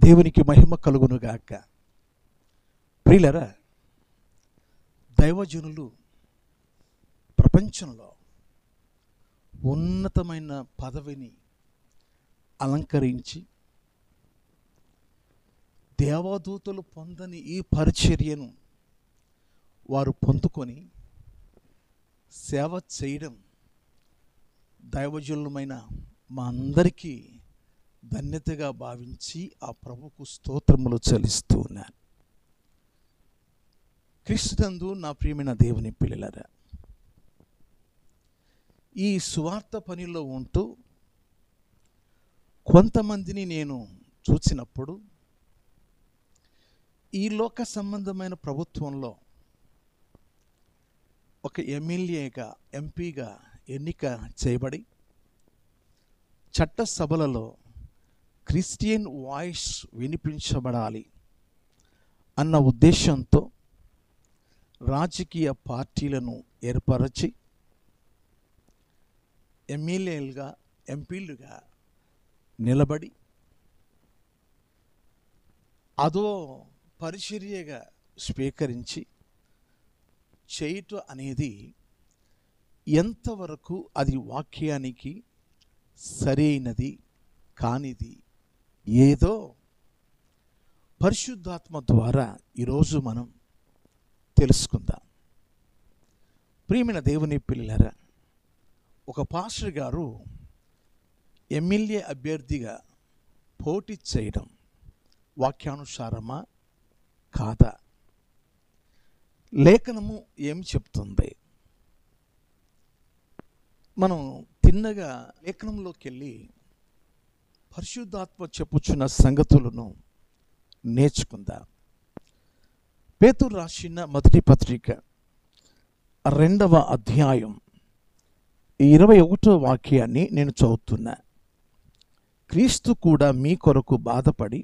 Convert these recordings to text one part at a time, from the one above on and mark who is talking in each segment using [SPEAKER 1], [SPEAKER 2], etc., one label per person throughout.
[SPEAKER 1] దేవునికి మహిమ కలుగునుగాక. ప్రియులరా, దైవజనులు ప్రపంచంలో ఉన్నతమైన పదవిని అలంకరించి దేవదూతలు పొందని ఈ పరిచర్యను వారు పొందుకొని సేవ చేయడం దైవజనులమైన మా అందరికీ ధన్యతగా భావించి ఆ ప్రభుకు స్తోత్రములు చెల్లిస్తూ ఉన్నాను. క్రీస్తునందు నా ప్రియమైన దేవుని పిల్లలారా, ఈ సువార్త పనిలో ఉంటూ కొంతమందిని నేను చూసినప్పుడు ఈ లోక సంబంధమైన ప్రభుత్వంలో ఒక ఎమ్మెల్యేగా, ఎంపీగా ఎన్నిక చేయబడి చట్టసభలలో క్రిస్టియన్ వాయిస్ వినిపించబడాలి అన్న ఉద్దేశంతో రాజకీయ పార్టీలను ఏర్పరచి ఎమ్మెల్యేలుగా, ఎంపీలుగా నిలబడి అదో పరిచర్యగా స్వీకరించి చేయటం అనేది ఎంతవరకు అది వాక్యానికి సరైనది కానిది ఏదో పరిశుద్ధాత్మ ద్వారా ఈరోజు మనం తెలుసుకుందాం. ప్రియమైన దేవుని పిల్లలారా, ఒక పాస్టర్ గారు ఎమ్మెల్యే అభ్యర్థిగా పోటీ చేయడం వాక్యానుసారమా కాదా? లేఖనము ఏం చెప్తుంది? మనం తిన్నగా లేఖనంలోకి వెళ్ళి పరిశుద్ధాత్మ చెప్పుచున్న సంగతులను నేర్చుకుందాం. పేతురు రాసిన మొదటి పత్రిక 2వ అధ్యాయం 21వ వాక్యాన్ని నేను చదువుతున్నా. క్రీస్తు కూడా మీ కొరకు బాధపడి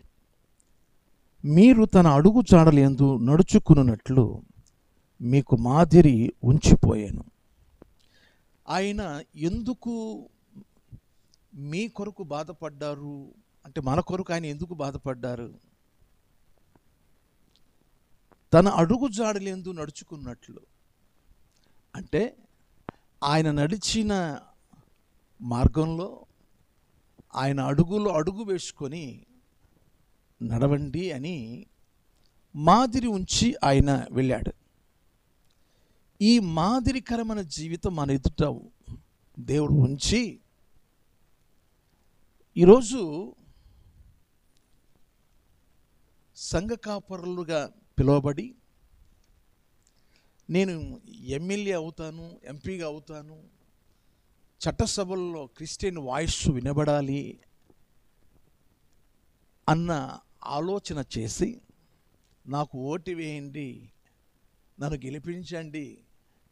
[SPEAKER 1] మీరు తన అడుగు జాడలందు నడుచుకున్నట్లు మీకు మాదిరి ఉంచిపోయాను. ఆయన ఎందుకు మీ కొరకు బాధపడ్డారు అంటే, మన కొరకు ఆయన ఎందుకు బాధపడ్డారు? తన అడుగు జాడలందు నడుచుకున్నట్లు అంటే ఆయన నడిచిన మార్గంలో ఆయన అడుగులో అడుగు వేసుకొని నడవండి అని మాదిరి ఉంచి ఆయన వెళ్ళాడు. ఈ మాదిరికరమైన జీవితం మన ఎదుట దేవుడు ఉంచి ఈరోజు సంఘ కాపరులుగా పిలువబడి నేను ఎమ్మెల్యే అవుతాను, ఎంపీగా అవుతాను, చట్టసభల్లో క్రిస్టియన్ వాయిస్ వినబడాలి అన్న ఆలోచన చేసి నాకు ఓటు వేయండి, నన్ను గెలిపించండి,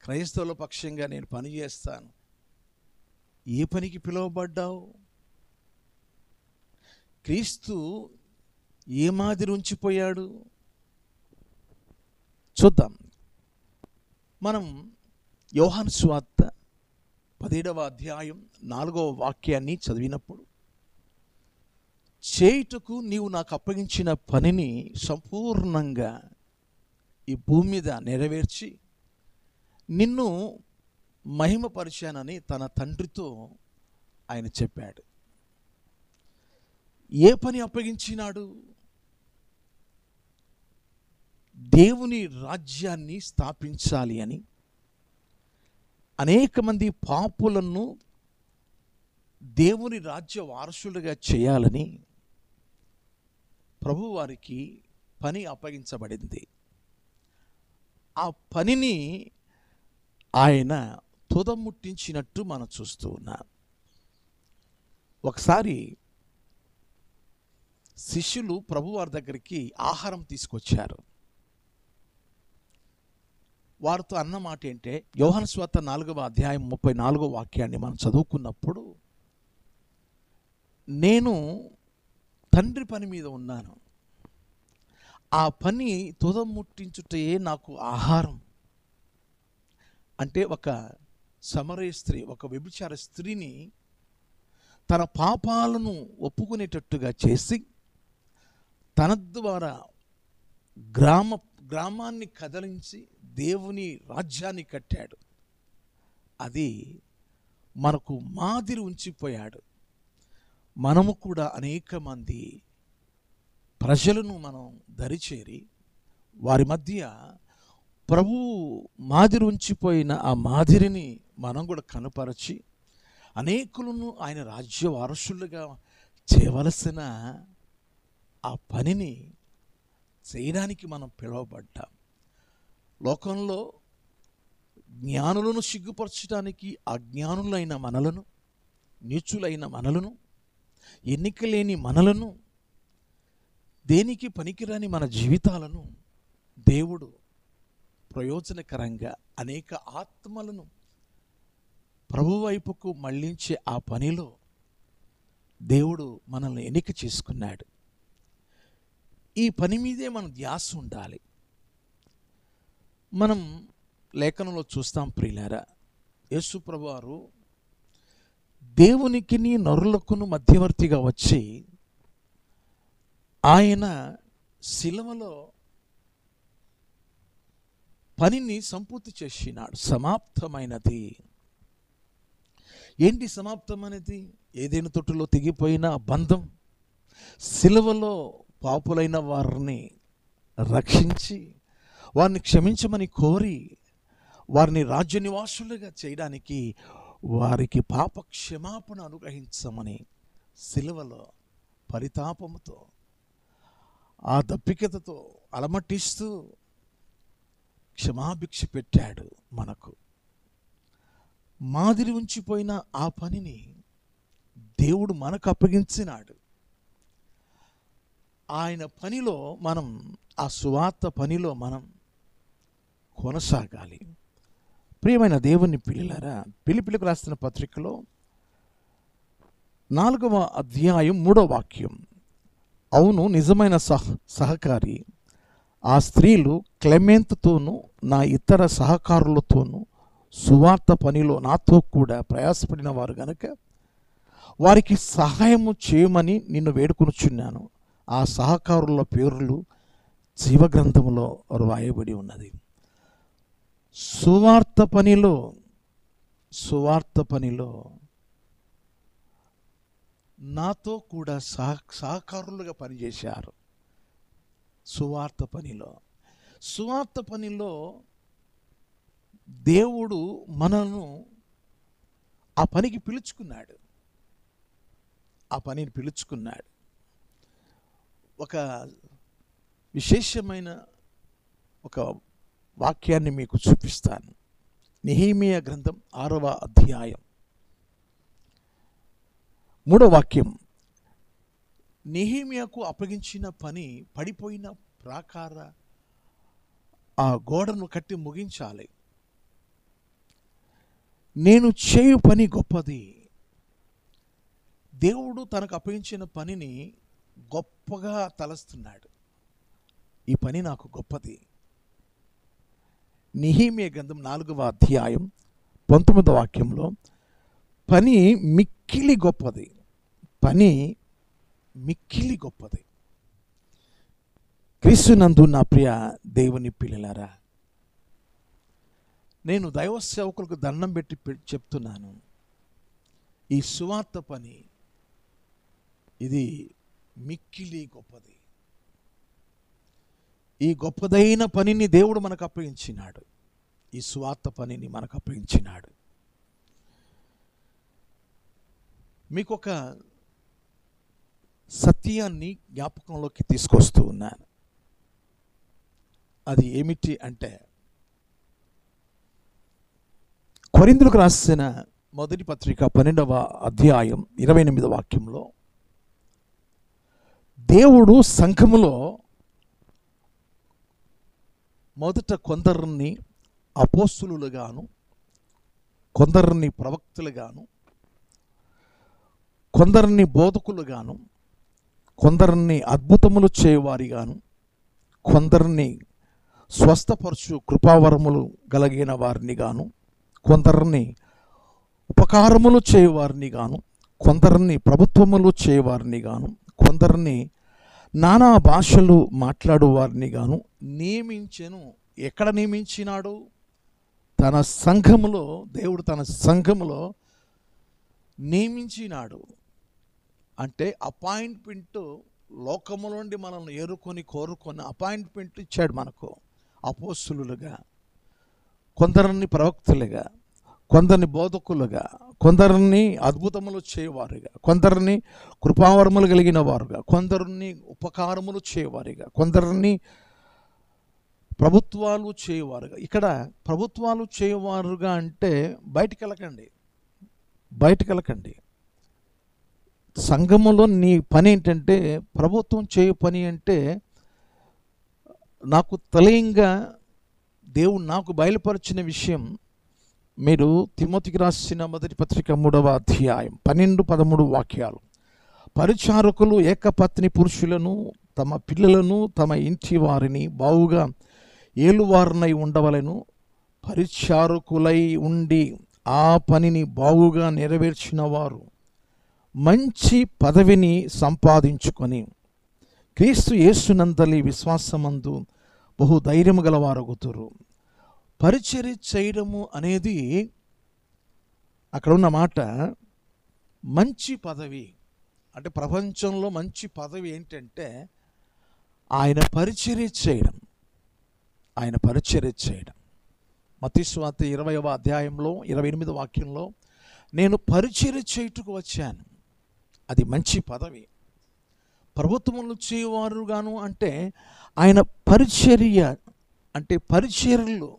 [SPEAKER 1] క్రైస్తవుల పక్షంగా నేను పనిచేస్తాను. ఏ పనికి పిలువబడ్డావు? క్రీస్తు ఏ మాదిరి ఉంచిపోయాడు చూద్దాం. మనం యోహాను సువార్త 17వ అధ్యాయం 4వ వాక్యాన్ని చదివినప్పుడు, చేయుటకు నీవు నాకు అప్పగించిన పనిని సంపూర్ణంగా ఈ భూమి మీద నెరవేర్చి నిన్ను మహిమపరిచానని తన తండ్రితో ఆయన చెప్పాడు. ఏ పని అప్పగించినాడు? దేవుని రాజ్యాన్ని స్థాపించాలి అని, అనేక మంది పాపులను దేవుని రాజ్య వారసులుగా చేయాలని ప్రభువారికి పని అప్పగించబడింది. ఆ పనిని ఆయన తుదముట్టించినట్టు మనం చూస్తూ ఉన్నాం. ఒకసారి శిష్యులు ప్రభువారి దగ్గరికి ఆహారం తీసుకొచ్చారు. వారితో అన్న మాట ఏంటే, యోహాను సువార్త 4వ అధ్యాయం 34వ వాక్యాన్ని మనం చదువుకున్నప్పుడు, నేను తండ్రి పని మీద ఉన్నాను, ఆ పని తుదముట్టించుటే నాకు ఆహారం అంటే, ఒక సమరయ స్త్రీ, ఒక వ్యభిచార స్త్రీని తన పాపాలను ఒప్పుకునేటట్టుగా చేసి తన ద్వారా గ్రామాన్ని కదిలించి దేవుని రాజ్యాన్ని కట్టాడు. అది మనకు మాదిరి ఉంచిపోయాడు. మనము కూడా అనేక మంది ప్రజలను మనం దరిచేరి వారి మధ్య ప్రభువు మాదిరి ఉంచిపోయిన ఆ మాదిరిని మనం కూడా కనపరచి అనేకులను ఆయన రాజ్య వారసులుగా చేయవలసిన ఆ పనిని చేయడానికి మనం పిలువబడ్డాం. లోకంలో జ్ఞానులను సిగ్గుపరచడానికి అజ్ఞానులైన మనలను, నీచులైన మనలను, ఎన్నికలేని మనలను, దేనికి పనికిరాని మన జీవితాలను దేవుడు ప్రయోజనకరంగా అనేక ఆత్మలను ప్రభు వైపుకు మళ్ళించే ఆ పనిలో దేవుడు మనల్ని ఎన్నిక చేసుకున్నాడు. ఈ పని మీదే మన ధ్యాస ఉండాలి. మనం లేఖనంలో చూస్తాం ప్రియులారా, యేసు ప్రభువారు దేవునికిని నరులకును మధ్యవర్తిగా వచ్చి ఆయన శిలువలో పనిని సంపూర్తి చేసినాడు. సమాప్తమైనది. ఏంటి సమాప్తమైనది? ఏదైనా తొట్టులో తెగిపోయిన బంధం శిలువలో పాపులైన వారిని రక్షించి వారిని క్షమించమని కోరి వారిని రాజ్య నివాసులుగా చేయడానికి వారికి పాప క్షమాపణ అనుగ్రహించమని శిలువలో పరితాపముతో ఆ దప్పికతతో అలమటిస్తూ క్షమాభిక్ష పెట్టాడు. మనకు మాదిరి ఉంచిపోయిన ఆ పనిని దేవుడు మనకు అప్పగించినాడు. ఆయన పనిలో మనం, ఆ సువార్త పనిలో మనం కొనసాగాలి. ప్రియమైన దేవుని పిల్లలారా, పిలిపిలకు రాసిన పత్రికలో 4వ అధ్యాయం 3వ వాక్యం, అవును నిజమైన సహకారి ఆ స్త్రీలు క్లెమెంతుతోనూ నా ఇతర సహకారులతోనూ సువార్త పనిలో నాతో కూడా ప్రయాసపడిన వారు గనుక వారికి సహాయము చేయమని నిన్ను వేడుకొనుచున్నాను. ఆ సహకారుల పేర్లు జీవగ్రంథములో రాయబడి ఉన్నది. సువార్త పనిలో నాతో కూడా సహకారులుగా పనిచేశారు. సువార్త పనిలో దేవుడు మనను ఆ పనికి పిలుచుకున్నాడు. ఒక విశేషమైన ఒక వాక్యాన్ని మీకు చూపిస్తాను. నెహెమీయా గ్రంథం 6వ అధ్యాయం 3వ వాక్యం. నెహెమీయాకు అప్పగించిన పని పడిపోయిన ప్రాకార ఆ గోడను కట్టి ముగించాలి. నేను చేయు పని గొప్పది. దేవుడు తనకు అప్పగించిన పనిని గొప్పగా తలస్తున్నాడు. ఈ పని నాకు గొప్పది. నెహెమీయా గ్రంథం 4వ అధ్యాయం 19వ వాక్యంలో పని మిక్కిలి గొప్పది. క్రీస్తునందు నా ప్రియ దేవుని పిల్లలారా, నేను దైవ సేవకులకు దండం పెట్టి చెప్తున్నాను, ఈ సువార్త పని ఇది మిక్కిలి గొప్పది. ఈ గొప్పదైన పనిని దేవుడు మనకు అప్పగించినాడు. ఈ సువార్త పనిని మనకు అప్పగించినాడు. మీకు ఒక సత్యాన్ని జ్ఞాపకంలోకి తీసుకొస్తూ ఉన్నాను. అది ఏమిటి అంటే, కొరింథీయులకు రాసిన మొదటి పత్రిక 12వ అధ్యాయం 28వ వాక్యంలో దేవుడు సంఘములో మొదట కొందరిని అపోస్తులుగాను, కొందరిని ప్రవక్తలుగాను, కొందరిని బోధకులుగాను, కొందరిని అద్భుతములు చేయవారిగాను, కొందరిని స్వస్థపరచు కృపావరములు కలిగిన వారిని గాను, కొందరిని ఉపకారములు చేయవారిని గాను, కొందరిని ప్రభుత్వములు చేయవారిని గాను, కొందరిని నానా భాషలు మాట్లాడు వారిని గాను నియమించెను. ఎక్కడ నియమించినాడు? తన సంఘములో. దేవుడు తన సంఘములో నియమించినాడు. అంటే అపాయింట్మెంట్, లోకము నుండి మనల్ని కోరుకొని అపాయింట్మెంట్ ఇచ్చాడు మనకు. అపోస్తులుగా, కొందరిని ప్రవక్తలుగా, కొందరిని బోధకులుగా, కొందరిని అద్భుతములు చేయవారుగా, కొందరిని కృపావరములు కలిగిన వారుగా, కొందరిని ఉపకారములు చేయవారుగా, కొందరిని ప్రభుత్వాలు చేయవారుగా. ఇక్కడ ప్రభుత్వాలు చేయవారుగా అంటే బయటికి వెళ్ళకండి. సంఘములో నీ పని ఏంటంటే, ప్రభుత్వం చేయు పని అంటే, నాకు తెలియంగా దేవుడు నాకు బయలుపరిచిన విషయం, మీరు తిమోతికి రాసిన మొదటి పత్రిక 3వ అధ్యాయం 12-13 వాక్యాలు. పరిచారకులు ఏకపత్ని పురుషులను, తమ పిల్లలను, తమ ఇంటి వారిని బావుగా ఏలువారనై ఉండవలెను. పరిచారకులై ఉండి ఆ పనిని బావుగా నెరవేర్చిన వారు మంచి పదవిని సంపాదించుకొని క్రీస్తు యేసునందలి విశ్వాసమందు బహుధైర్యము గలవారగుతురు. పరిచర్య చేయడము అనేది, అక్కడ ఉన్న మాట మంచి పదవి అంటే, ప్రపంచంలో మంచి పదవి ఏంటంటే ఆయన పరిచర్య చేయడం. మత్తయి సువార్త 20వ అధ్యాయంలో 28వ వాక్యంలో, నేను పరిచర్య చేయుటకు వచ్చాను. అది మంచి పదవి. ప్రభుత్వములు చేయవారుగాను అంటే, ఆయన పరిచర్య అంటే పరిచర్యలు,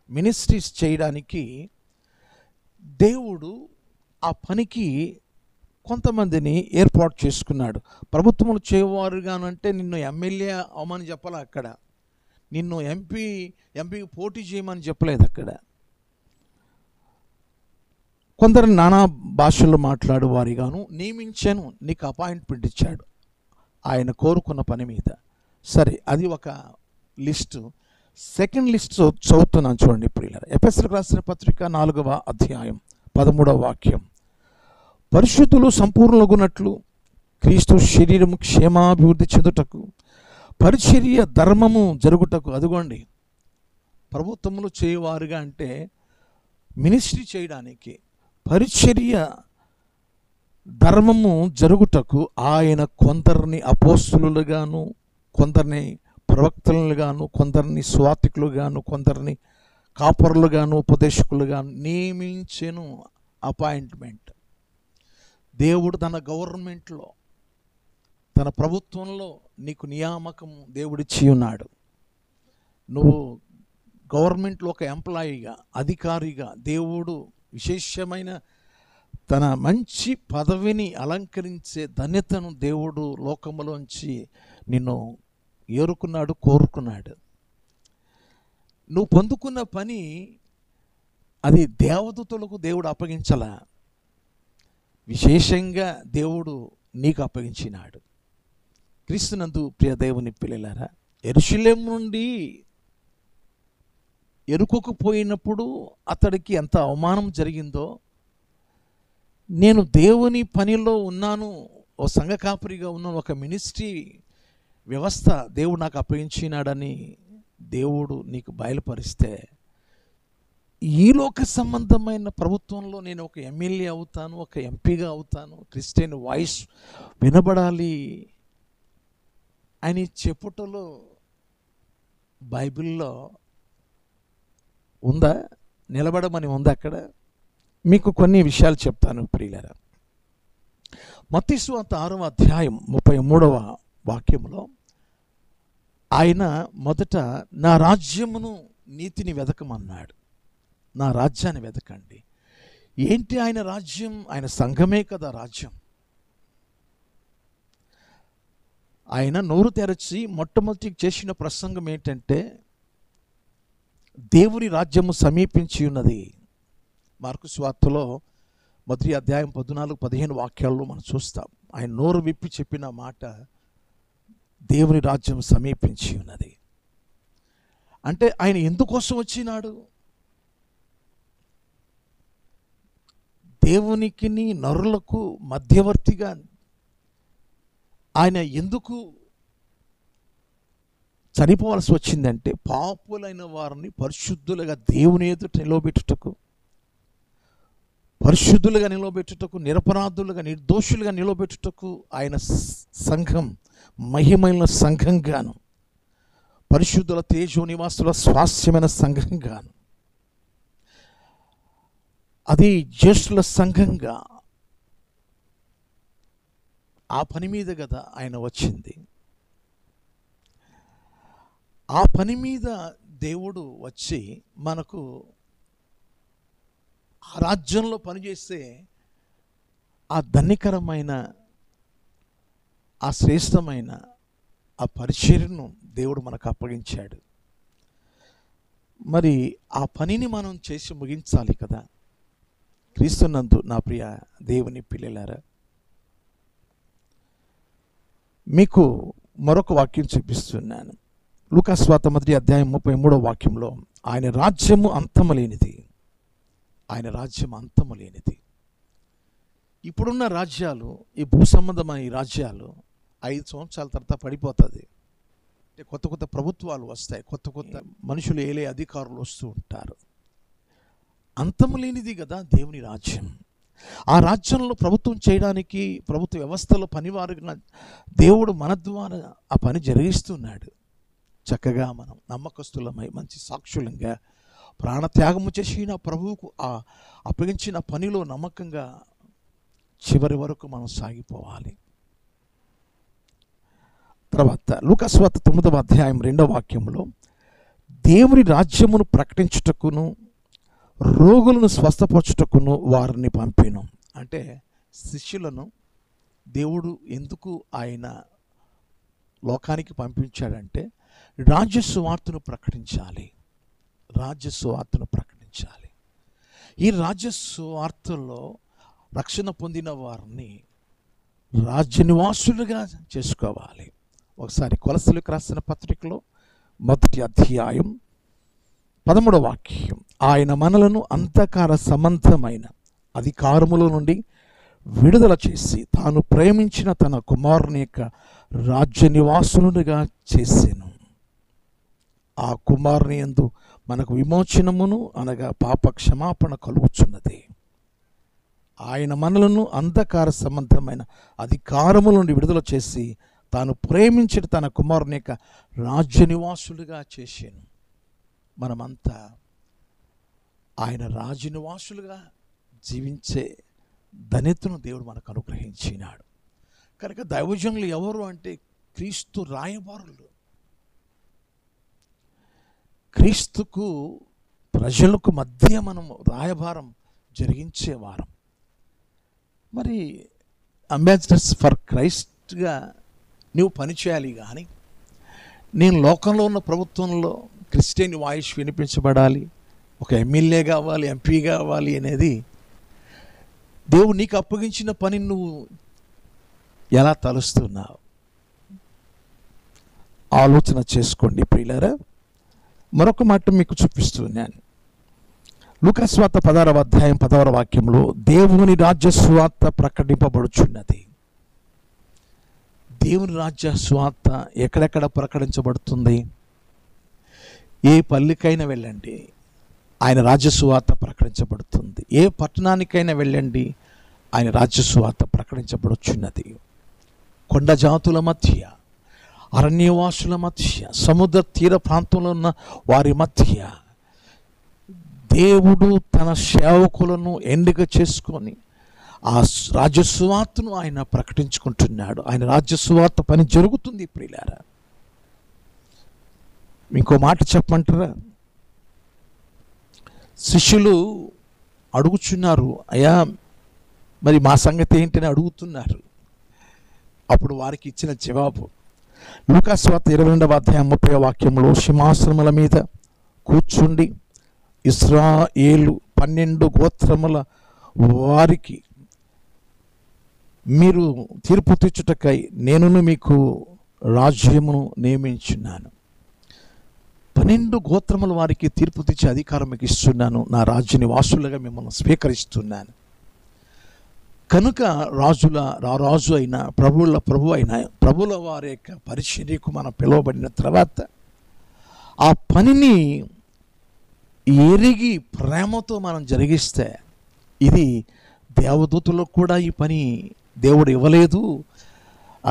[SPEAKER 1] మినిస్ట్రీస్ చేయడానికి దేవుడు ఆ పనికి కొంతమందిని ఏర్పాటు చేసుకున్నాడు. ప్రభుత్వములు చేయవారుగాను అంటే నిన్ను ఎమ్మెల్యే అవమని చెప్పాలి అక్కడ, నిన్ను ఎంపీకి పోటీ చేయమని చెప్పలేదు అక్కడ. కొందరు నానా భాషల్లో మాట్లాడు వారిగాను నియమించాను, నీకు అపాయింట్మెంట్ ఇచ్చాడు ఆయన కోరుకున్న పని మీద. సరే, అది ఒక లిస్టు. సెకండ్ లిస్ట్ చదువుతున్నాను చూడండి. ఇప్పుడు ఎఫెసీయులకు రాసిన పత్రిక 4వ అధ్యాయం 13వ వాక్యం. పరిశుద్ధులు సంపూర్ణులగునట్లు క్రీస్తు శరీరము క్షేమాభివృద్ధి చెందుటకు పరిచర్య ధర్మము జరుగుటకు. అదిగోండి, ప్రభుత్వములు చేయవారుగా అంటే మినిస్ట్రీ చేయడానికి, పరిచర్య ధర్మము జరుగుటకు ఆయన కొందరిని అపోస్తులుగాను, కొందరిని ప్రవక్తలుగాను, కొందరిని స్వార్థికులుగాను, కొందరిని కాపరులుగాను, ఉపదేశకులుగాను నియమించెను. అపాయింట్మెంట్. దేవుడు తన గవర్నమెంట్లో, తన ప్రభుత్వంలో నీకు నియామకం దేవుడిచ్చి ఉన్నాడు. నువ్వు గవర్నమెంట్లో ఒక ఎంప్లాయీగా, అధికారిగా దేవుడు విశేషమైన తన మంచి పదవిని అలంకరించే ధన్యతను దేవుడు లోకములోంచి నిన్ను కోరుకున్నాడు. నువ్వు పొందుకున్న పని అది దేవదూతలకు దేవుడు అప్పగించలా, విశేషంగా దేవుడు నీకు అప్పగించినాడు. క్రీస్తునందు ప్రియ దేవుని పిల్లలారా, యెరూషలేము నుండి ఎరుకకు పోయినప్పుడు అతడికి ఎంత అవమానం జరిగిందో, నేను దేవుని పనిలో ఉన్నాను, ఓ సంఘ కాపరిగా ఉన్నాను, ఒక మినిస్ట్రీ వ్యవస్థ దేవుడు నాకు అప్పగించినాడని దేవుడు నీకు బయలుపరిస్తే, ఈ లోక సంబంధమైన ప్రభుత్వంలో నేను ఒక ఎమ్మెల్యే అవుతాను, ఒక ఎంపీగా అవుతాను, క్రిస్టియన్ వాయిస్ వినబడాలి అని చెప్పుటలో బైబిల్లో ఉందా? నిలబడమని ఉందా? అక్కడ మీకు కొన్ని విషయాలు చెప్తాను ప్రియులారా. మత్తయి సువార్త 6వ అధ్యాయం 33వ వాక్యంలో ఆయన మొదట నా రాజ్యమును నీతిని వెదకమన్నాడు. నా రాజ్యాన్ని వెదకండి. ఏంటి ఆయన రాజ్యం? ఆయన సంఘమే కదా రాజ్యం. ఆయన నోరు తెరచి మొట్టమొదటి చేసిన ప్రసంగం ఏంటంటే, దేవుని రాజ్యము సమీపించి ఉన్నది. మార్కు సువార్తలో మొదటి అధ్యాయం 14-15 వాక్యాల్లో మనం చూస్తాం. ఆయన నోరు విప్పి చెప్పిన మాట, దేవుని రాజ్యం సమీపించి ఉన్నది. అంటే ఆయన ఎందుకోసం వచ్చినాడు? దేవునికి నరులకు మధ్యవర్తిగా ఆయన ఎందుకు చనిపోవాల్సి వచ్చిందంటే పాపులైన వారిని పరిశుద్ధులుగా దేవుని ఎదుట నిలవబెట్టుటకు, పరిశుద్ధులుగా నిలవబెట్టుటకు, నిరపరాధులుగా నిర్దోషులుగా నిలవబెట్టుటకు ఆయన సంఘం మహిమైన సంఘంగాను, పరిశుద్ధుల తేజో నివాసుల స్వాస్యమైన సంఘంగాను, అది జ్యేష్ఠుల సంఘంగా ఆ పని మీద కదా ఆయన వచ్చింది. ఆ పని మీద దేవుడు వచ్చి మనకు ఆ రాజ్యంలో పనిచేసే ఆ ధన్యకరమైన, ఆ శ్రేష్టమైన ఆ పరిచర్యను దేవుడు మనకు అప్పగించాడు. మరి ఆ పనిని మనం చేసి ముగించాలి కదా. క్రీస్తునందు నా ప్రియ దేవుని పిల్లలారా, మీకు మరొక వాక్యం చూపిస్తున్నాను. లూకా సువార్త 1:33 వాక్యంలో ఆయన రాజ్యము అంతము లేనిది, ఆయన రాజ్యం అంతము లేనిది. ఇప్పుడున్న రాజ్యాలు, ఈ భూ సంబంధమైన ఈ రాజ్యాలు 5 సంవత్సరాల తర్వాత పడిపోతుంది. అంటే కొత్త కొత్త ప్రభుత్వాలు వస్తాయి, కొత్త కొత్త మనుషులు ఏలే అధికారులు వస్తూ ఉంటారు. అంతము లేనిది కదా దేవుని రాజ్యం. ఆ రాజ్యంలో ప్రభుత్వం చేయడానికి, ప్రభుత్వ వ్యవస్థలో పనివారుగా దేవుడు మన ద్వారా ఆ పని జరిగిస్తున్నాడు. చక్కగా మనం నమ్మకస్తులమై మంచి సాక్షులంగా ప్రాణత్యాగము చేసిన ప్రభువుకు ఆ అప్పగించిన పనిలో నమ్మకంగా చివరి వరకు మనం సాగిపోవాలి. తర్వాత లూకా సువార్త 9:2 వాక్యంలో దేవుని రాజ్యమును ప్రకటించుటకును రోగులను స్వస్థపరచుటకును వారిని పంపిను. అంటే శిష్యులను దేవుడు ఎందుకు ఆయన లోకానికి పంపించాడంటే రాజ్య సువార్తను ప్రకటించాలి, రాజ్య సువార్తను ప్రకటించాలి. ఈ రాజ్య సువార్తలో రక్షణ పొందిన వారిని రాజ్య నివాసులుగా చేసుకోవాలి. ఒకసారి కొలస్సీలకు రాసిన పత్రికలో 1వ అధ్యాయం 13వ వాక్యం, ఆయన మనలను అంధకార సంబంధమైన అధికారముల నుండి విడుదల చేసి తాను ప్రేమించిన తన కుమారుని యొక్క రాజ్య నివాసులుగా చేసెను. ఆ కుమారుని యందు మనకు విమోచనమును అనగా పాప క్షమాపణ కలుగుచున్నది. ఆయన మనలను అంధకార సంబంధమైన అధికారముల నుండి విడుదల చేసి తాను ప్రేమించిన తన కుమారుని యొక్క రాజ్య నివాసులుగా చేసాను. మనమంతా ఆయన రాజ్య నివాసులుగా జీవించే ధన్యతను దేవుడు మనకు అనుగ్రహించినాడు. కనుక దైవజనులు ఎవరు అంటే క్రీస్తు రాయబారులు, క్రీస్తుకు ప్రజలకు మధ్య మనం రాయబారం జరిగించేవారం. మరి అంబాసిడర్స్ ఫర్ క్రైస్ట్గా నువ్వు పనిచేయాలి. కానీ నేను లోకంలో ఉన్న ప్రభుత్వంలో క్రిస్టియన్ వాయిస్ వినిపించబడాలి, ఒక ఎమ్మెల్యే కావాలి, ఎంపీ కావాలి అనేది దేవుడు నీకు అప్పగించిన పని నువ్వు ఎలా తలుస్తున్నావు ఆలోచన చేసుకోండి ప్రియులారా. మరొక మాట మీకు చూపిస్తున్నాను. లూకా సువార్త 16వ అధ్యాయం 10వ వాక్యంలో దేవుని రాజ్య సువార్త ప్రకటింపబడుచున్నది. దేవుని రాజ్య సువార్త ఎక్కడెక్కడ ప్రకటించబడుతుంది? ఏ పల్లికైనా వెళ్ళండి, ఆయన రాజ్య సువార్త ప్రకటించబడుతుంది. ఏ పట్టణానికైనా వెళ్ళండి, ఆయన రాజ్య సువార్త ప్రకటించబడుచున్నది. కొండ జాతుల మధ్య, అరణ్యవాసుల మధ్య, సముద్ర తీర ప్రాంతంలో ఉన్న వారి మధ్య దేవుడు తన సేవకులను ఎన్నిక చేసుకొని ఆ రాజ్య సువార్తను ఆయన ప్రకటించుకుంటున్నాడు. ఆయన రాజ్య సువార్త పని జరుగుతుంది ప్రియులారా. ఇంకో మాట చెప్పమంటారా? శిష్యులు అడుగుచున్నారు, అయ్యా మరి మా సంగతి ఏంటని అడుగుతున్నారు. అప్పుడు వారికి ఇచ్చిన జవాబు లూకా సువార్త 22వ అధ్యాయం 30వ వాక్యంలో సింహాసనముల మీద కూర్చుండి ఇశ్రాయేలు 12 గోత్రముల వారికి మీరు తీర్పు తీర్చుటకై నేను మీకు రాజ్యమును నియమించున్నాను. 12 గోత్రముల వారికి తీర్పు తీర్చే అధికారం మీకు ఇస్తున్నాను. నా రాజ్య నివాసులుగా మిమ్మల్ని స్వీకరిస్తున్నాను. కనుక రాజు అయిన ప్రభు అయిన ప్రభుల వారి యొక్క పరిచర్యకు మనం పిలువబడిన తర్వాత ఆ పనిని ఎరిగి ప్రేమతో మనం జరిగిస్తే, ఇది దేవదూతలకు కూడా ఈ పని దేవుడు ఇవ్వలేదు,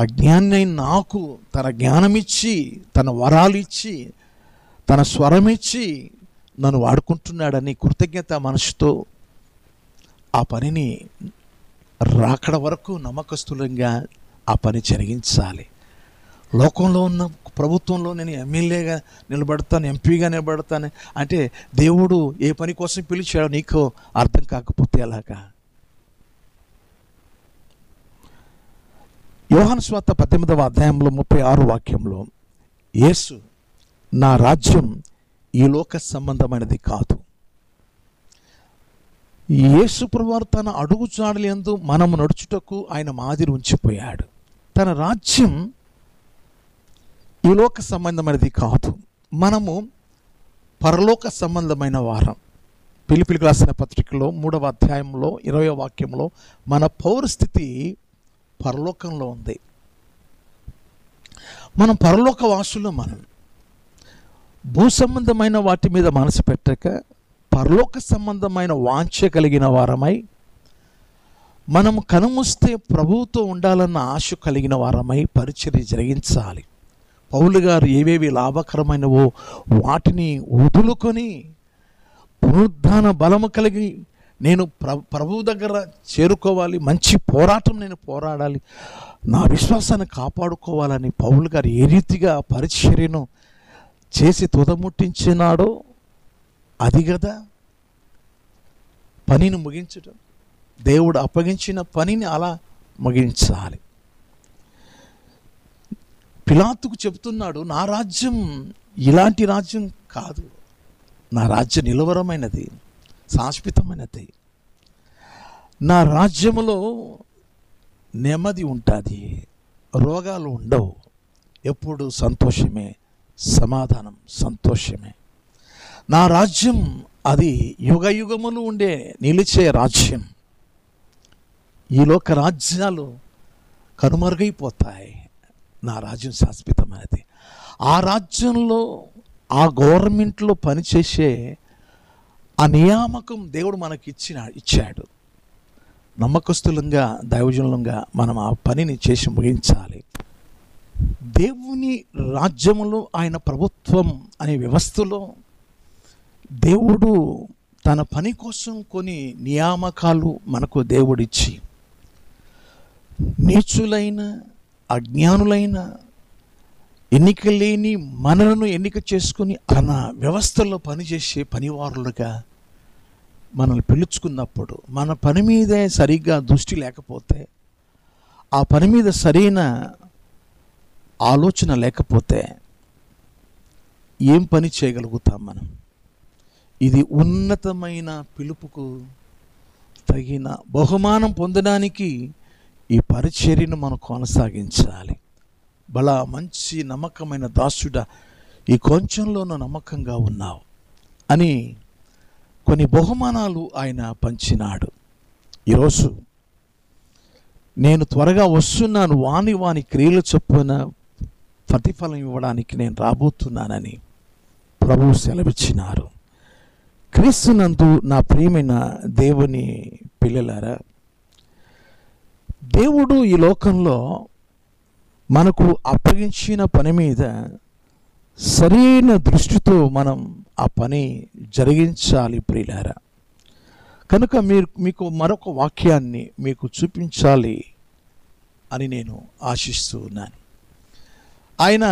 [SPEAKER 1] అజ్ఞాని నాకు తన జ్ఞానమిచ్చి, తన వరాలు ఇచ్చి, తన స్వరం ఇచ్చి నన్ను వాడుకుంటున్నాడని కృతజ్ఞత మనసుతో ఆ పనిని రాకడ వరకు నమ్మకస్తులంగా ఆ పని జరిగించాలి. లోకంలో ఉన్న ప్రభుత్వంలో నేను ఎమ్మెల్యేగా నిలబడతాను, ఎంపీగా నిలబడతాను అంటే దేవుడు ఏ పని కోసం పిలిచాడో నీకు అర్థం కాకపోతే ఎలాగా? యోహాను సువార్త 18వ అధ్యాయంలో 36 వాక్యంలో యేసు, నా రాజ్యం ఈ లోక సంబంధమైనది కాదు. యేసు ప్రభువారు తన అడుగుజాడల యందు మనము నడుచుటకు ఆయన మాదిరి ఉంచిపోయాడు. తన రాజ్యం ఈ లోక సంబంధమైనది కాదు, మనము పరలోక సంబంధమైన వారం. ఫిలిప్పీయులకు రాసిన పత్రికలో 3వ అధ్యాయంలో 20వ వాక్యంలో మన పౌరస్థితి పరలోకంలో ఉంది. మనం పరలోక వాసులు. మనం భూ సంబంధమైన వాటి మీద మనసు పెట్టక పరలోక సంబంధమైన వాంఛ కలిగిన వారమై, మనము కనుమూస్తే ప్రభువుతో ఉండాలన్న ఆశ కలిగిన వారమై పరిచర్య జరిగించాలి. పౌలు గారు ఏవేవి లాభకరమైనవో వాటిని వదులుకొని పునరుద్ధాన బలము కలిగి నేను ప్రభువు దగ్గర చేరుకోవాలి, మంచి పోరాటం నేను పోరాడాలి, నా విశ్వాసాన్ని కాపాడుకోవాలని పౌలు గారు ఏ రీతిగా పరిచర్యను చేసి తుదముట్టించినాడో అది కదా పనిని ముగించడం. దేవుడు అప్పగించిన పనిని అలా ముగించాలి. పిలాతుకు చెబుతున్నాడు, నా రాజ్యం ఇలాంటి రాజ్యం కాదు, నా రాజ్యం నిలవరమైనది, శాశ్వతమైనది. నా రాజ్యములో నెమ్మది ఉంటుంది, రోగాలు ఉండవు, ఎప్పుడు సంతోషమే, సమాధానం, సంతోషమే. నా రాజ్యం అది యుగ యుగములు ఉండే నిలిచే రాజ్యం. ఈ లోక రాజ్యాలు కనుమరుగైపోతాయి, నా రాజ్యం శాశ్వతమైనది. ఆ రాజ్యంలో ఆ గవర్నమెంట్లో పనిచేసే ఆ నియామకం దేవుడు మనకి ఇచ్చాడు. నమ్మకస్తులంగా దైవజనులంగా మనం ఆ పనిని చేసి ముగించాలి. దేవుని రాజ్యములో, ఆయన ప్రభుత్వం అనే వ్యవస్థలో దేవుడు తన పని కోసం కొన్ని నియామకాలు మనకు దేవుడిచ్చి, నీచులైన అజ్ఞానులైన ఎన్నిక లేని మనలను ఎన్నిక చేసుకుని తన వ్యవస్థలో పనిచేసే పనివారులుగా మనల్ని పిలుచుకున్నప్పుడు, మన పని మీదే సరిగ్గా దృష్టి లేకపోతే, ఆ పని మీద సరైన ఆలోచన లేకపోతే ఏం పని చేయగలుగుతాం మనం? ఇది ఉన్నతమైన పిలుపుకు తగిన బహుమానం పొందడానికి ఈ పరిచర్యను మనం కొనసాగించాలి. బలా మంచి నమ్మకమైన దాసుడా, ఈ కొంచెంలోనూ నమ్మకంగా ఉన్నావు అని కొన్ని బహుమానాలు ఆయన పంచినాడు. ఈరోజు నేను త్వరగా వస్తున్నాను, వాని క్రియల చొప్పున ప్రతిఫలం ఇవ్వడానికి నేను రాబోతున్నానని ప్రభువు సెలవిచ్చినారు. క్రీస్తునందు నా ప్రియమైన దేవుని పిల్లలారా, దేవుడు ఈ లోకంలో మనకు అప్పగించిన పని మీద సరైన దృష్టితో మనం ఆ పని జరిగించాలి ప్రియులారా. కనుక మీకు మరొక వాక్యాన్ని మీకు చూపించాలి అని నేను ఆశిస్తూ ఉన్నాను. ఆయన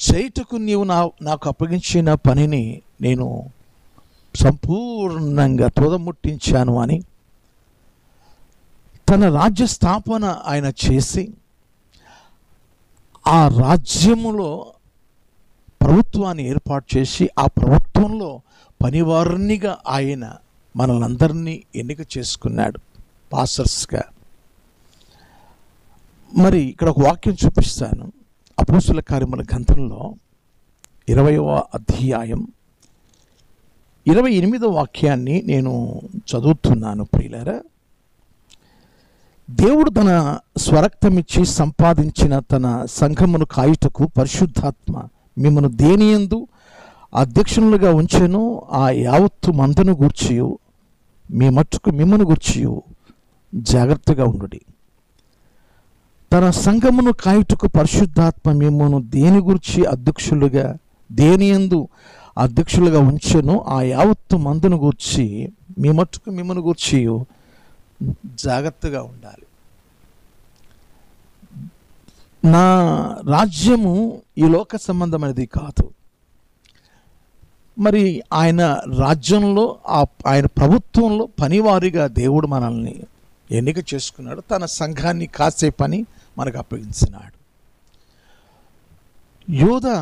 [SPEAKER 1] చేయుటకు నీవు నాకు అప్పగించిన పనిని నేను సంపూర్ణంగా తుదముట్టించాను అని తన రాజ్య స్థాపన ఆయన చేసి, ఆ రాజ్యములో ప్రభుత్వాన్ని ఏర్పాటు చేసి, ఆ ప్రభుత్వంలో పనివారినిగా ఆయన మనలందరినీ ఎన్నిక చేసుకున్నాడు పాస్టర్స్గా. మరి ఇక్కడ ఒక వాక్యం చూపిస్తాను. అపోస్తుల కార్యముల గ్రంథంలో 20వ అధ్యాయం 28వ వాక్యాన్ని నేను చదువుతున్నాను ప్రియులారా. దేవుడు తన స్వరక్తమిచ్చి సంపాదించిన తన సంఘమును కాయుటకు పరిశుద్ధాత్మ మిమ్మను దేనియందు అధ్యక్షులుగా ఉంచెను ఆ యావత్తు మందను గూర్చియు మీ మట్టుకు మిమ్మను గూర్చియు జాగ్రత్తగా ఉండుడి. తన సంఘమును కాయుటకు పరిశుద్ధాత్మ మిమ్మను దేని గురించి దేనియందు అధ్యక్షులుగా ఉంచెను ఆ యావత్తు మందును గూర్చి మీ మట్టుకు మిమ్మను గూర్చి జాగ్రత్తగా ఉండాలి. నా రాజ్యము ఈ లోక సంబంధమైనది కాదు. మరి ఆయన రాజ్యంలో ఆయన ప్రభుత్వంలో పనివారిగా దేవుడు మనల్ని ఎన్నిక చేసుకున్నాడు. తన సంఘాన్ని కాసే పని మనకు అప్పగించినాడు. యోధా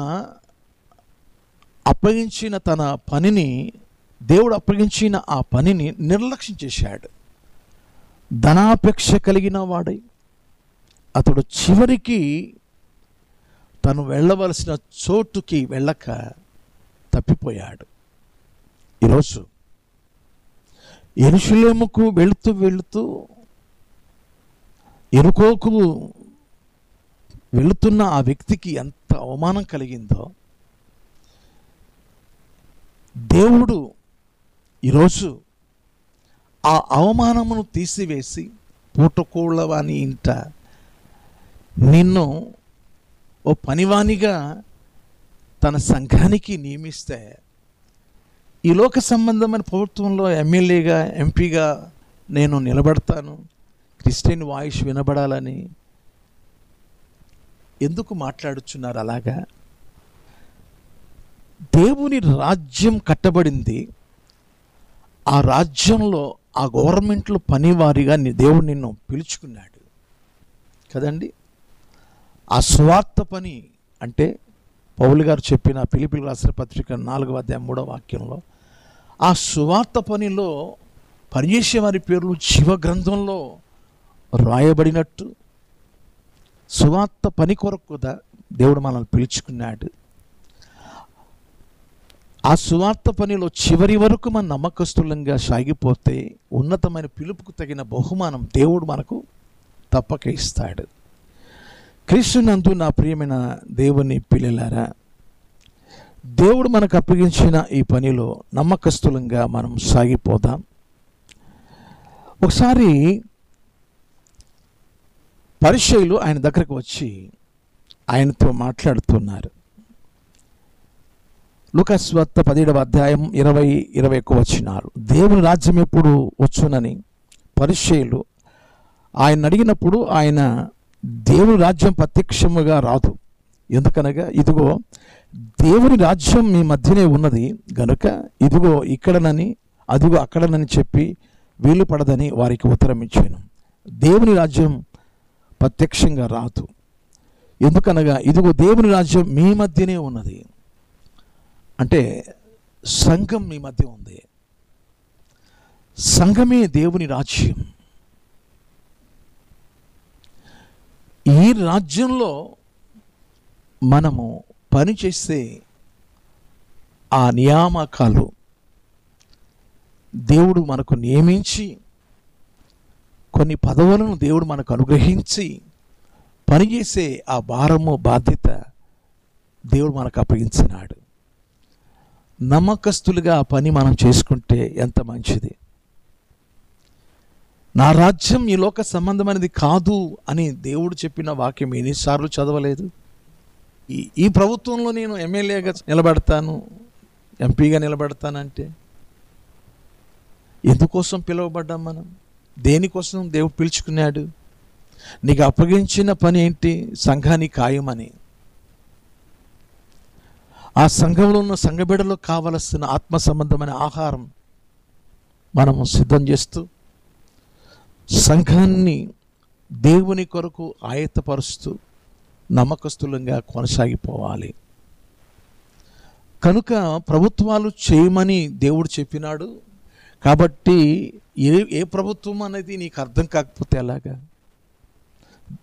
[SPEAKER 1] అప్పగించిన తన పనిని, దేవుడు అప్పగించిన ఆ పనిని నిర్లక్ష్యం చేశాడు. ధనాపేక్ష కలిగిన వాడై అతడు చివరికి తను వెళ్ళవలసిన చోటుకి వెళ్ళక తప్పిపోయాడు. ఈరోజు యెరూషలేముకు వెళుతూ యెరికోకు వెళుతున్న ఆ వ్యక్తికి ఎంత అవమానం కలిగిందో దేవుడు ఈరోజు ఆ అవమానమును తీసివేసి పూటకోళ్ళవాని ఇంట నిన్ను ఓ పనివానిగా తన సంఘానికి నియమిస్తే ఈ లోక సంబంధమైన ప్రభుత్వంలో ఎమ్మెల్యేగా ఎంపీగా నేను నిలబడతాను, క్రిస్టియన్ వాయిస్ వినబడాలని ఎందుకు మాట్లాడుచున్నారు? అలాగా దేవుని రాజ్యం కట్టబడింది. ఆ రాజ్యంలో ఆ గవర్నమెంట్లో పనివారిగా దేవుడు నిన్ను పిలుచుకున్నాడు కదండి. ఆ సువార్త పని అంటే పౌలు గారు చెప్పిన ఫిలిప్పీయులకు రాసిన పత్రిక 4వ అధ్యాయం 3వ వాక్యంలో ఆ సువార్త పనిలో పనిచేసే వారి పేర్లు జీవ గ్రంథంలో రాయబడినట్టు సువార్త పని కొరకు కూడా దేవుడు మనల్ని పిలుచుకున్నాడు. ఆ సువార్త పనిలో చివరి వరకు మన నమ్మకస్తులంగా సాగిపోతే ఉన్నతమైన పిలుపుకు తగిన బహుమానం దేవుడు మనకు తప్పక ఇస్తాడు. క్రీస్తునందు నా ప్రియమైన దేవుని పిల్లలారా, దేవుడు మనకు అప్పగించిన ఈ పనిలో నమ్మకస్తులంగా మనం సాగిపోదాం. ఒకసారి పరిసయ్యులు ఆయన దగ్గరకు వచ్చి ఆయనతో మాట్లాడుతున్నారు. లూకాసు సువార్త 17వ అధ్యాయం 20-21 వచనాలు. దేవుని రాజ్యం ఎప్పుడు వచ్చునని పరిసయ్యులు ఆయన అడిగినప్పుడు ఆయన దేవుని రాజ్యం ప్రత్యక్షముగా రాదు, ఎందుకనగా ఇదిగో దేవుని రాజ్యం మీ మధ్యనే ఉన్నది గనుక ఇదిగో ఇక్కడనని అదిగో అక్కడనని చెప్పి వీలు పడదని వారికి ఉత్తరం ఇచ్చాను. దేవుని రాజ్యం ప్రత్యక్షంగా రాదు, ఎందుకనగా ఇదిగో దేవుని రాజ్యం మీ మధ్యనే ఉన్నది. అంటే సంఘం మీ మధ్య ఉంది. సంఘమే దేవుని రాజ్యం. ఈ రాజ్యంలో మనము పనిచేసే ఆ నియామకాలు దేవుడు మనకు నియమించి కొన్ని పదవులను దేవుడు మనకు అనుగ్రహించి పనిచేసే ఆ భారము బాధ్యత దేవుడు మనకు అప్పగించినాడు. నమ్మకస్తులుగా ఆ పని మనం చేసుకుంటే ఎంత మంచిది. నా రాజ్యం ఈ లోక సంబంధమైనది కాదు అని దేవుడు చెప్పిన వాక్యం ఎన్నిసార్లు చదవలేదు? ఈ ప్రభుత్వంలో నేను ఎమ్మెల్యేగా నిలబడతాను, ఎంపీగా నిలబడతానంటే ఎందుకోసం పిలువబడ్డాం మనం? దేనికోసం దేవుడు పిలుచుకున్నాడు? నీకు అప్పగించిన పని ఏంటి? సంఘాన్ని ఖాయమని. ఆ సంఘంలో ఉన్న సంఘబిడ్డలో కావలసిన ఆత్మ సంబంధమైన ఆహారం మనము సిద్ధం చేస్తూ సంఘాన్ని దేవుని కొరకు ఆయత్తపరుస్తూ నమ్మకస్తులంగా కొనసాగిపోవాలి. కనుక ప్రభుత్వాలు చేయమని దేవుడు చెప్పినాడు కాబట్టి ఏ ప్రభుత్వం అనేది నీకు అర్థం కాకపోతే ఎలాగా?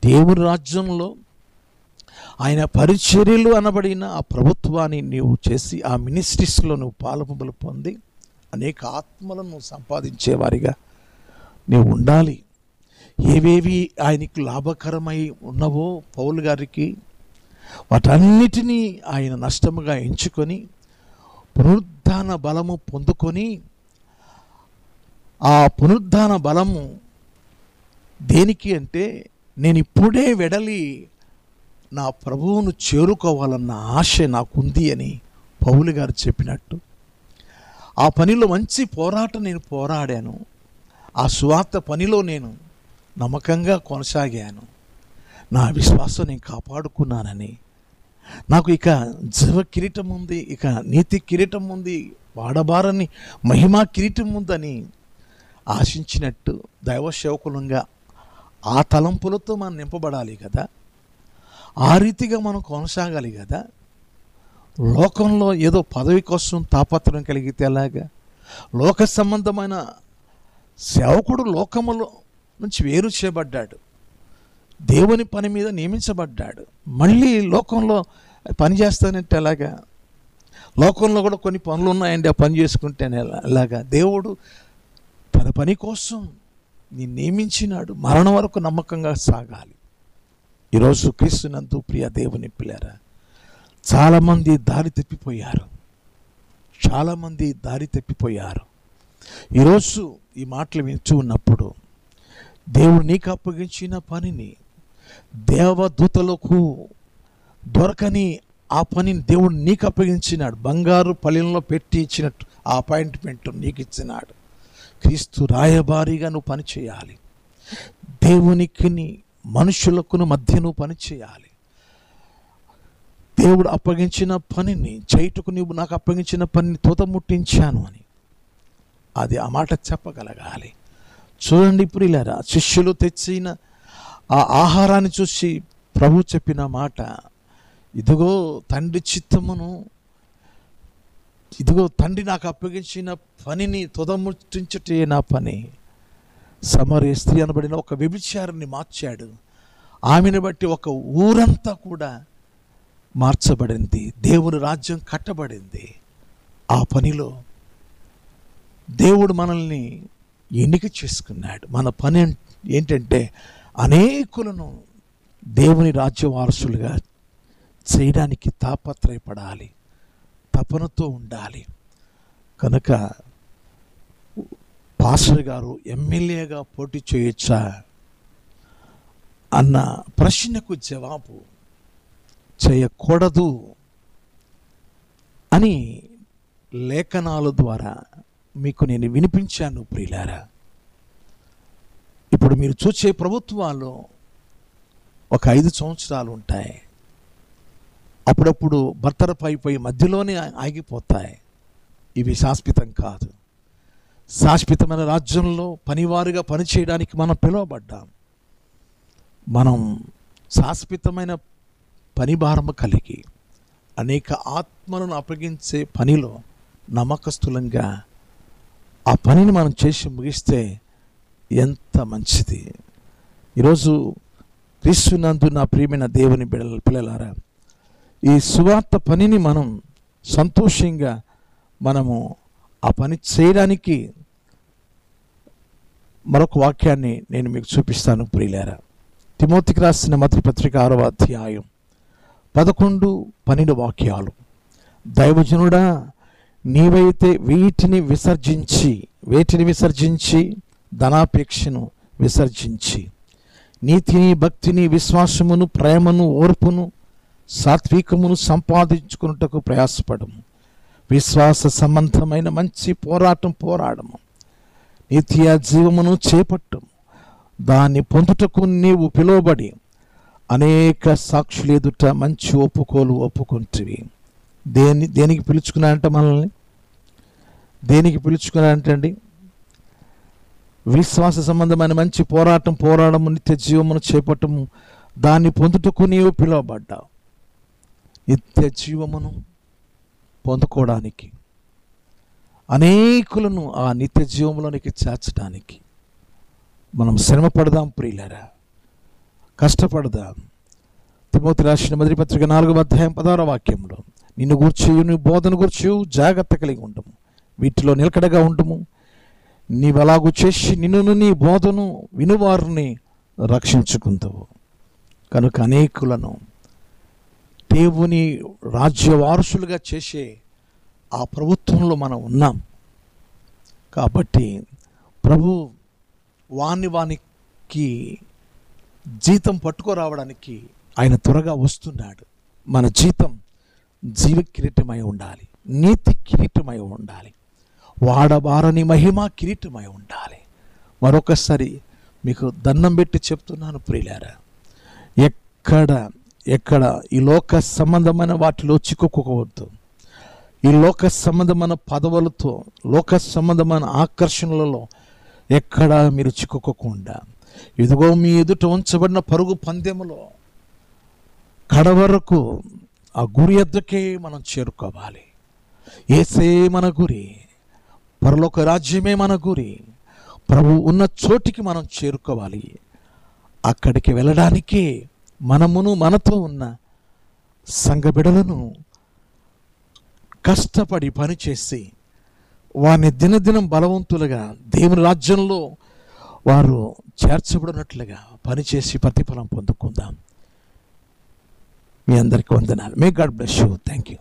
[SPEAKER 1] దేవుని రాజ్యంలో ఆయన పరిచర్యలు అనబడిన ఆ ప్రభుత్వాన్ని నీవు చేసి ఆ మినిస్ట్రీస్లో నువ్వు పాలుపంపులు పొంది అనేక ఆత్మలను సంపాదించేవారిగా నీవు ఉండాలి. ఏవేవి ఆయనకు లాభకరమై ఉన్నవో పౌలు గారికి వాటన్నిటినీ ఆయన నష్టముగా ఎంచుకొని పునరుద్ధాన బలము పొందుకొని, ఆ పునరుద్ధాన బలము దేనికి అంటే, నేను ఇప్పుడే వెడలి నా ప్రభువును చేరుకోవాలన్న ఆశ నాకుంది అని పౌలు గారు చెప్పినట్టు, ఆ పనిలో మంచి పోరాటం నేను పోరాడాను. ఆ సువార్త పనిలో నేను నమ్మకంగా కొనసాగాను. నా విశ్వాసం నేను కాపాడుకున్నానని, నాకు ఇక జీవ కిరీటం ఉంది, ఇక నీతి కిరీటం ఉంది, వాడబారని మహిమా కిరీటం ఉందని ఆశించినట్టు దైవ సేవకులంగా ఆ తలంపులతో మనం నింపబడాలి కదా. ఆ రీతిగా మనం కొనసాగాలి కదా. లోకంలో ఏదో పదవి కోసం తాపత్రయం కలిగితే ఎలాగా? లోక సంబంధమైన సేవకుడు లోకములో నుంచి వేరు చేయబడ్డాడు, దేవుని పని మీద నియమించబడ్డాడు. మళ్ళీ లోకంలో పని చేస్తానంటే ఎలాగా? లోకంలో కూడా కొన్ని పనులు ఉన్నాయండి, ఆ పని చేసుకుంటేనే ఎలాగా? దేవుడు తన పని కోసం నేను నియమించినాడు. మరణం వరకు నమ్మకంగా సాగాలి. ఈరోజు క్రీస్తునందు ప్రియ దేవుని పిల్లారా, చాలామంది దారి తప్పిపోయారు. చాలామంది దారి తప్పిపోయారు. ఈరోజు ఈ మాటలు వింటూ ఉన్నప్పుడు దేవుడు నీకు అప్పగించిన పనిని, దేవదూతలకు దొరకని ఆ పనిని దేవుడు నీకు అప్పగించినాడు. బంగారు పళ్ళెంలో పెట్టి ఇచ్చినట్టు ఆ అపాయింట్మెంట్ నీకు ఇచ్చినాడు. క్రీస్తు రాయబారిగా నువ్వు పని చేయాలి. దేవునికి మనుషులకు మధ్య నువ్వు పని చేయాలి. దేవుడు అప్పగించిన పనిని చేయుటకు నువ్వు నాకు అప్పగించిన పనిని తోతముట్టించాను అని అది ఆ మాట చెప్పగలగాలి. చూడండి ప్రియులారా, శిష్యులు తెచ్చిన ఆ ఆహారాన్ని చూసి ప్రభు చెప్పిన మాట, ఇదిగో తండ్రి చిత్తమును, ఇదిగో తండ్రి నాకు అప్పగించిన పనిని తొదముట్టించటే నా పని. సమరయ స్త్రీ అనబడిన ఒక వ్యభిచారిని మార్చాడు. ఆమెను బట్టి ఒక ఊరంతా కూడా మార్చబడింది. దేవుని రాజ్యం కట్టబడింది. ఆ పనిలో దేవుడు మనల్ని ఎన్నిక చేసుకున్నాడు. మన పని ఏంటంటే అనేకులను దేవుని రాజ్య వారసులుగా చేయడానికి తాపత్రయపడాలి, తపనతో ఉండాలి. కనుక పాస్టర్ గారు ఎమ్మెల్యేగా పోటీ చేయొచ్చా అన్న ప్రశ్నకు జవాబు చేయకూడదు అని లేఖనాల ద్వారా మీకు నేను వినిపించాను ప్రియులారా. ఇప్పుడు మీరు చూసే ప్రభుత్వాలు ఒక 5 సంవత్సరాలు ఉంటాయి. అప్పుడప్పుడు బర్తరపైపోయి మధ్యలోనే ఆగిపోతాయి. ఇవి శాశ్వతం కాదు. శాశ్వతమైన రాజ్యంలో పనివారుగా పనిచేయడానికి మనం పిలువబడ్డాం. మనం శాశ్వతమైన పని భారము కలిగి అనేక ఆత్మలను అప్పగించే పనిలో నమ్మకస్తులంగా ఆ పనిని మనం చేసి ముగిస్తే ఎంత మంచిది. ఈరోజు క్రీస్తునందు నా ప్రియమైన దేవుని పిల్లలారా, ఈ సువార్త పనిని మనం సంతోషంగా మనము ఆ పని చేయడానికి మరొక వాక్యాన్ని నేను మీకు చూపిస్తాను ప్రియులారా. తిమోతికి రాసిన మొదటి పత్రిక 6వ అధ్యాయం 11-12 వాక్యాలు. దైవజనుడా, నీవైతే వీటిని విసర్జించి ధనాపేక్షను విసర్జించి నీతిని, భక్తిని, విశ్వాసమును, ప్రేమను, ఓర్పును, సాత్వికమును సంపాదించుకున్నటకు ప్రయాసపడము. విశ్వాస సంబంధమైన మంచి పోరాడము. నిత్య జీవమును చేపట్టము. దాన్ని పొందుటకు నీవు పిలువబడి అనేక సాక్షులు ఎదుట మంచి ఒప్పుకుంటివి. దేనికి పిలుచుకున్నారంట? మనల్ని దేనికి పిలుచుకున్నారంటే అండి, విశ్వాస సంబంధమైన మంచి పోరాడము, నిత్య జీవమును చేపట్టము. దాన్ని పొందుటకు నీవు పిలువబడ్డావు. నిత్య జీవమును పొందుకోవడానికి, అనేకులను ఆ నిత్య జీవంలోనికి చేర్చడానికి మనం శ్రమ పడదాం ప్రియులారా, కష్టపడదాం. తిమోతి రాసిన మొదటి పత్రిక 4వ అధ్యాయం 16వ వాక్యంలో, నిన్ను గూర్చి నీ బోధన గూర్చి జాగ్రత్త కలిగి ఉండము, వీటిలో నిలకడగా ఉండము. నీవు అలాగూ చేసి నిన్ను నీ బోధను వినువారిని రక్షించుకుంటావు. కనుక అనేకులను దేవుని రాజ్య వారసులుగా చేసే ఆ ప్రభుత్వంలో మనం ఉన్నాం. కాబట్టి ప్రభు వానికి జీతం పట్టుకోరావడానికి ఆయన త్వరగా వస్తున్నాడు. మన జీతం జీవ కిరీటమై ఉండాలి, నీతి కిరీటమై ఉండాలి, వాడబారని మహిమ కిరీటమై ఉండాలి. మరొకసారి మీకు దండం పెట్టి చెప్తున్నాను ప్రియులారా, ఎక్కడ ఈ లోక సంబంధమైన వాటిలో చిక్కుకోవద్దు. ఈ లోక సంబంధమైన పదవులతో, లోక సంబంధమైన ఆకర్షణలలో ఎక్కడ మీరు చిక్కుకోకుండా, ఇదిగో మీ ఎదుట ఉంచబడిన పరుగు పందెములో కడవరకు ఆ గురి ఎద్దకే మనం చేరుకోవాలి. యేసే మన గురి, పరలోక రాజ్యమే మన గురి. ప్రభు ఉన్న చోటికి మనం చేరుకోవాలి. అక్కడికి వెళ్ళడానికి మనమును మనతో ఉన్న సంఘ బిడ్డలను కష్టపడి పనిచేసి వారిని దినదినం బలవంతులుగా దేవుని రాజ్యంలో వారు చేర్చబడినట్లుగా పనిచేసి ప్రతిఫలం పొందుకుందాం. మీ అందరికీ వందనాలు. May God bless you. Thank you.